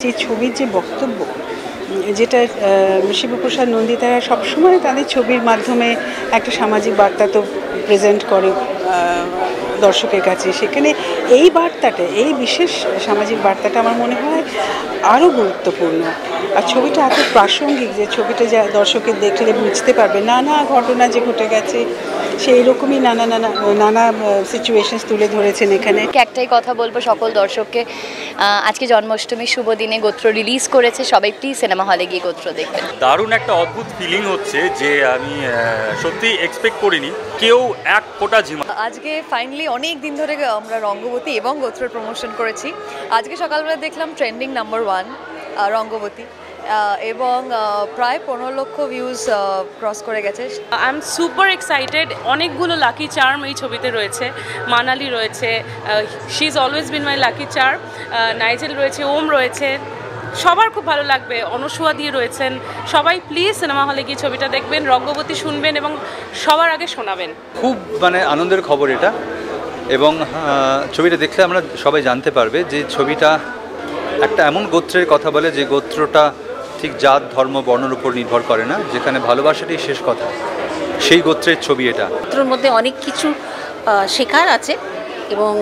যে ছবির যে বক্তব্য, যেটা শিবপ্রসাদ নন্দিতারা সবসময় তাদের ছবির মাধ্যমে একটা সামাজিক বার্তা তো প্রেজেন্ট করে দর্শকের কাছে, সেখানে এই বার্তাটা, এই বিশেষ সামাজিক বার্তাটা আমার মনে হয় আরও গুরুত্বপূর্ণ। আর ছবিটা এত প্রাসঙ্গিক যে ছবিটা যা দর্শকের দেখলে বুঝতে পারবে নানা ঘটনা যে ঘটে গেছে, সেই রকমই নানা সিচুয়েশনস তুলে ধরেছেন এখানে। একটাই কথা বলবো সকল দর্শককে, আজকে জন্মাষ্টমীর শুভ দিনে গোত্র রিলিজ করেছে, সবাই প্লিজ সিনেমা হলে গিয়ে গোত্র দেখবেন। দারুণ একটা অদ্ভুত ফিলিং হচ্ছে যে আমি সত্যি এক্সপেক্ট করিনি কেউ এক ফোঁটা ঝিমা। আজকে ফাইনালি অনেক দিন ধরে আমরা রঙ্গবতী এবং গোত্রের প্রমোশন করেছি। আজকে সকালবেলা দেখলাম ট্রেন্ডিং নাম্বার 1 রঙ্গবতী, এবং প্রায় 15 লক্ষ ভিউজ ক্রস করে গেছে। I am super excited. অনেকগুলো লাকি চার্ম এই ছবিতে রয়েছে। মানালি রয়েছে, she is always been my lucky charm, Nigel রয়েছে, ওম রয়েছে, সবার খুব ভালো লাগবে। অনুসুয়া দিয়ে রয়েছেন। সবাই প্লিজ সিনেমা হলে গিয়ে ছবিটা দেখবেন, রঙ্গবতী শুনবেন এবং সবার আগে শোনাবেন। খুব আনন্দের খবর এটা, এবং ছবিটা দেখলে আমরা সবাই জানতে পারবে যে ছবিটা একটা এমন গোত্রের কথা বলে যে গোত্রটা ঠিক জাত ধর্ম বর্ণের উপর নির্ভর করে না, যেখানে ভালোবাসাটাই শেষ কথা, সেই গোত্রের ছবি এটা। গোত্রের মধ্যে অনেক কিছু শেখার আছে এবং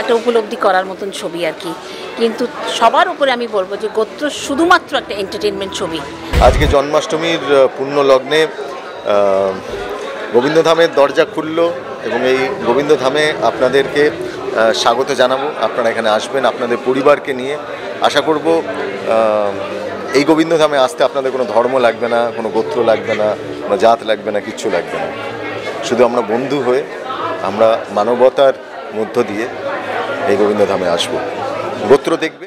একটা উপলব্ধি করার মতন ছবি আর কি। কিন্তু সবার উপরে আমি বলবো যে গোত্র শুধুমাত্র একটা এন্টারটেনমেন্ট ছবি। আজকে জন্মাষ্টমীর পূর্ণ লগ্নে গোবিন্দধামের দরজা খুলল এবং এই গোবিন্দধামে আপনাদেরকে স্বাগত জানাবো। আপনারা এখানে আসবেন আপনাদের পরিবারকে নিয়ে। আশা করব এই গোবিন্দধামে আসতে আপনাদের কোনো ধর্ম লাগবে না, কোনো গোত্র লাগবে না, কোনো জাত লাগবে না, কিচ্ছু লাগবে না। শুধু আমরা বন্ধু হয়ে আমরা মানবতার মধ্য দিয়ে এই গোবিন্দধামে আসবো। গোত্র দেখবে।